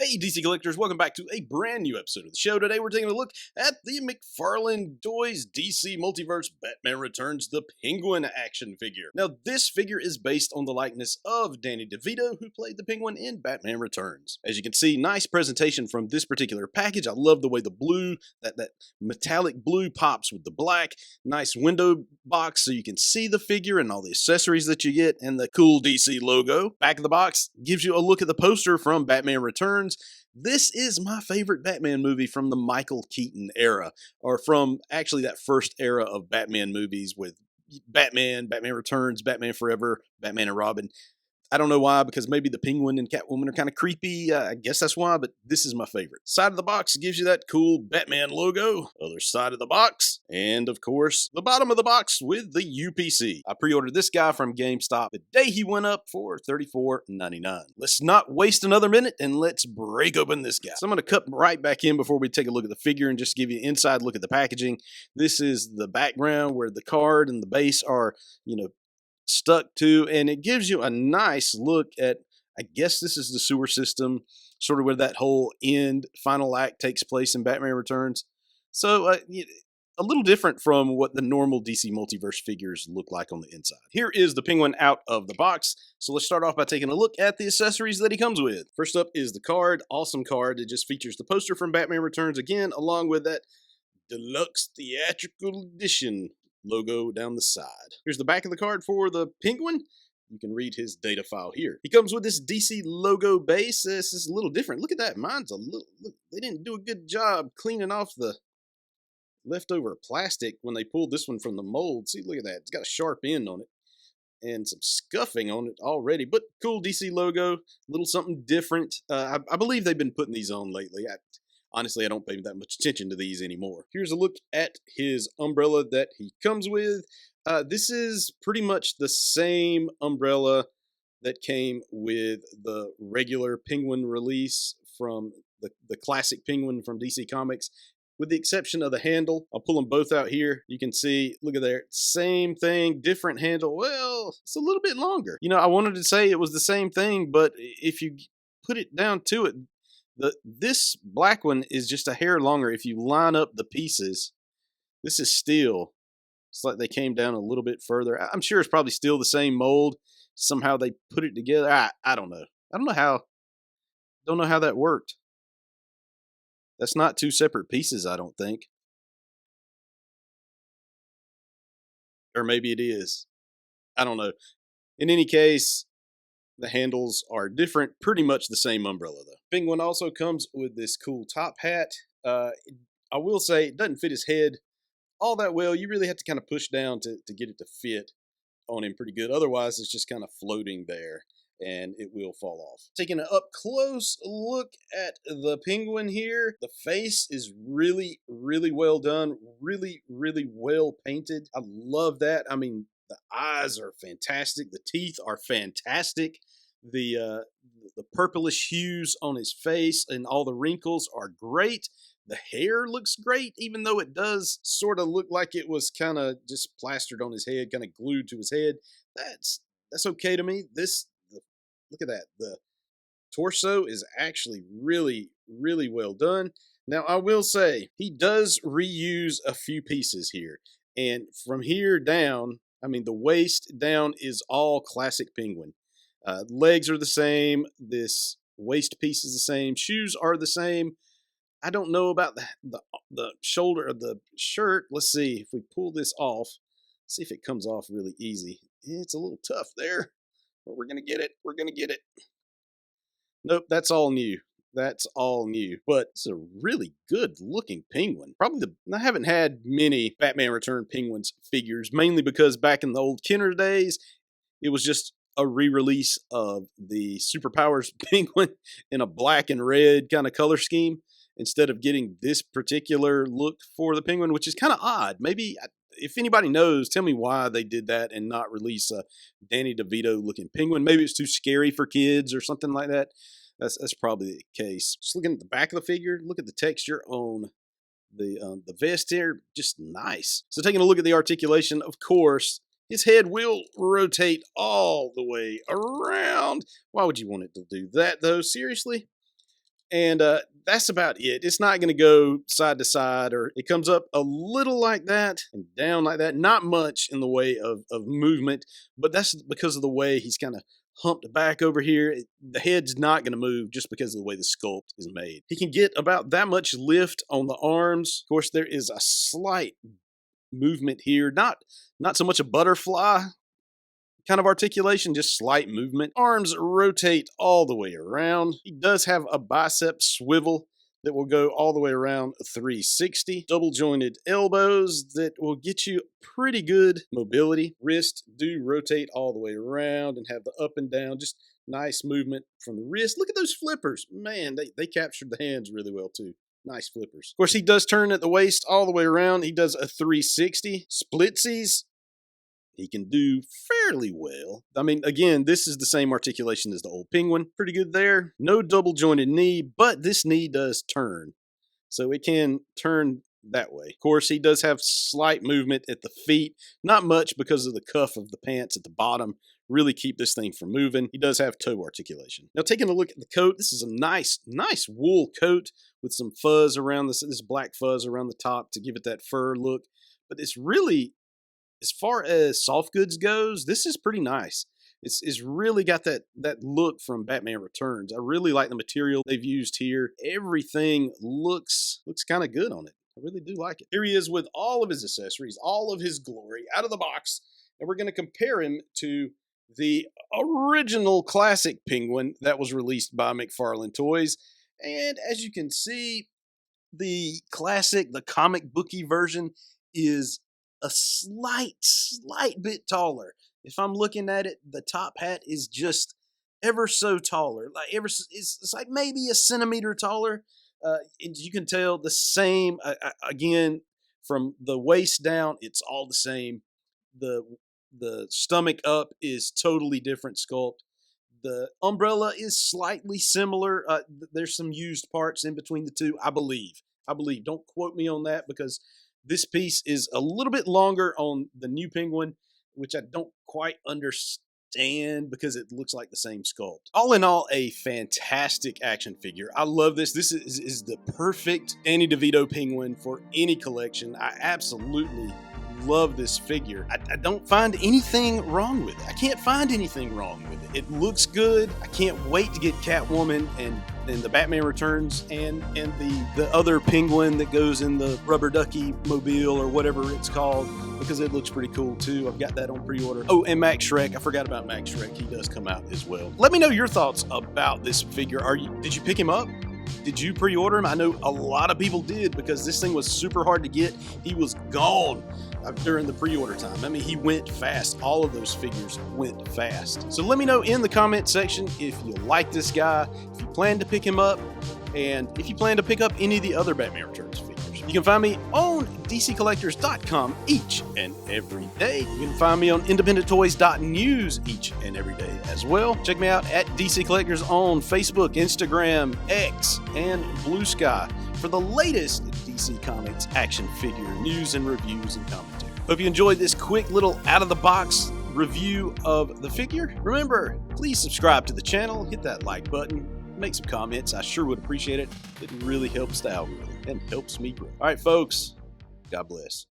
Hey DC collectors, welcome back to a brand new episode of the show. Today we're taking a look at the McFarlane Toys DC Multiverse Batman Returns the Penguin action figure. Now this figure is based on the likeness of Danny DeVito, who played the Penguin in Batman Returns. As you can see, nice presentation from this particular package. I love the way the blue, that metallic blue pops with the black. Nice window box so you can see the figure and all the accessories that you get, and the cool DC logo. Back of the box gives you a look at the poster from Batman Returns. This is my favorite Batman movie from the Michael Keaton era, or from actually that first era of Batman movies with Batman, Batman Returns, Batman Forever, Batman and Robin. I don't know why, because maybe the Penguin and Catwoman are kind of creepy. I guess that's why, but this is my favorite. Side of the box gives you that cool Batman logo. Other side of the box. And, of course, the bottom of the box with the UPC. I pre-ordered this guy from GameStop the day he went up for $34.99. Let's not waste another minute, and let's break open this guy. So I'm going to cut right back in before we take a look at the figure and just give you an inside look at the packaging. This is the background where the card and the base are, stuck to, and it gives you a nice look at, I guess this is the sewer system, sort of where that whole final act takes place in Batman Returns. So a little different from what the normal DC Multiverse figures look like on the inside. Here is the Penguin out of the box. So let's start off by taking a look at the accessories that he comes with. First up is the card. Awesome card. It just features the poster from Batman Returns again, along with that deluxe theatrical edition logo down the side. Here's the back of the card for the Penguin. You can read his data file here. He comes with this DC logo base. This is a little different. Look at that. Mine's a little, look, they didn't do a good job cleaning off the leftover plastic when they pulled this one from the mold. See, look at that. It's got a sharp end on it and some scuffing on it already, but cool DC logo, a little something different. I believe they've been putting these on lately. Honestly, I don't pay that much attention to these anymore. Here's a look at his umbrella that he comes with. This is pretty much the same umbrella that came with the regular Penguin release from the classic Penguin from DC Comics, with the exception of the handle. I'll pull them both out here. You can see, look at there, same thing, different handle. Well, it's a little bit longer. I wanted to say it was the same thing, but if you put it down to it, this black one is just a hair longer. If you line up the pieces, this is still, it's like they came down a little bit further. I'm sure it's probably still the same mold. Somehow they put it together. I don't know. I don't know how that worked. That's not two separate pieces, I don't think. Or maybe it is. I don't know. In any case, the handles are different, pretty much the same umbrella though. Penguin also comes with this cool top hat. I will say it doesn't fit his head all that well. You really have to kind of push down to get it to fit on him pretty good. Otherwise, it's just kind of floating there and it will fall off. Taking an up close look at the Penguin here. The face is really, really well done. Really, really well painted. I love that. I mean, the eyes are fantastic. The teeth are fantastic. The purplish hues on his face and all the wrinkles are great. The hair looks great, even though it does sort of look like it was kind of just plastered on his head, kind of glued to his head. That's okay to me. Look at that. The torso is actually really, really well done. Now, I will say, he does reuse a few pieces here. And from here down, I mean, the waist down is all classic Penguin. Legs are the same. This waist piece is the same. Shoes are the same. I don't know about the shoulder of the shirt. Let's see if we pull this off. See if it comes off really easy. It's a little tough there, but we're going to get it. We're going to get it. Nope, that's all new. That's all new, but it's a really good looking Penguin. I haven't had many Batman Return Penguins figures, mainly because back in the old Kenner days, it was just a re-release of the Superpowers Penguin in a black and red kind of color scheme, instead of getting this particular look for the Penguin, which is kind of odd. Maybe, if anybody knows, tell me why they did that and not release a Danny DeVito looking Penguin. Maybe it's too scary for kids or something like that. That's probably the case. Just looking at the back of the figure, look at the texture on the vest here, just nice. So taking a look at the articulation, of course, his head will rotate all the way around. Why would you want it to do that, though? Seriously? And that's about it. It's not going to go side to side, or it comes up a little like that and down like that. Not much in the way of movement, but that's because of the way he's kind of humped back over here. The head's not going to move just because of the way the sculpt is made. He can get about that much lift on the arms. Of course, there is a slight movement here. Not so much a butterfly kind of articulation, just slight movement. Arms rotate all the way around. He does have a bicep swivel that will go all the way around 360. Double jointed elbows that will get you pretty good mobility. Wrists do rotate all the way around and have the up and down, just nice movement from the wrist. Look at those flippers. Man, they captured the hands really well too. Nice flippers. Of course, he does turn at the waist all the way around. He does a 360. Splitsies, he can do fairly well. I mean, again, this is the same articulation as the old Penguin. Pretty good there. No double jointed knee, but this knee does turn. So it can turn that way. Of course, he does have slight movement at the feet. Not much because of the cuff of the pants at the bottom. Really keep this thing from moving. He does have toe articulation. Now, taking a look at the coat, this is a nice wool coat with some fuzz around this black fuzz around the top to give it that fur look. But it's really, as far as soft goods goes, this is pretty nice. It's really got that look from Batman Returns. I really like the material they've used here. Everything looks kind of good on it. I really do like it. Here he is with all of his accessories, all of his glory out of the box. And we're going to compare him to the original classic Penguin that was released by McFarlane Toys. And as you can see, the classic, the comic booky version is a slight bit taller. If I'm looking at it, the top hat is just ever so taller. It's like maybe a centimeter taller. And you can tell the same, again, from the waist down, it's all the same. The stomach up is totally different sculpt. The umbrella is slightly similar. There's some used parts in between the two, I believe. Don't quote me on that, because this piece is a little bit longer on the new Penguin, which I don't quite understand because it looks like the same sculpt. All in all, a fantastic action figure. I love this. This is the perfect Danny DeVito Penguin for any collection. I absolutely love this figure. I don't find anything wrong with it. I can't find anything wrong with it. It looks good. I can't wait to get Catwoman and the Batman Returns and the other Penguin that goes in the rubber ducky mobile or whatever it's called, because it looks pretty cool too. I've got that on pre-order. Oh, and Max Shrek. I forgot about Max Shrek. He does come out as well. Let me know your thoughts about this figure. Did you pick him up? Did you pre-order him? I know a lot of people did, because this thing was super hard to get. He was gone during the pre-order time. I mean, he went fast. All of those figures went fast. So let me know in the comment section if you like this guy, if you plan to pick him up, and if you plan to pick up any of the other Batman Returns figures. You can find me on DCCollectors.com each and every day. You can find me on IndependentToys.news each and every day as well. Check me out at DC Collectors on Facebook, Instagram, X, and Blue Sky for the latest DC Comics action figure news and reviews and commentary. Hope you enjoyed this quick little out-of-the-box review of the figure. Remember, please subscribe to the channel, hit that like button, make some comments. I sure would appreciate it. It really helps the algorithm and helps me grow. All right, folks, God bless.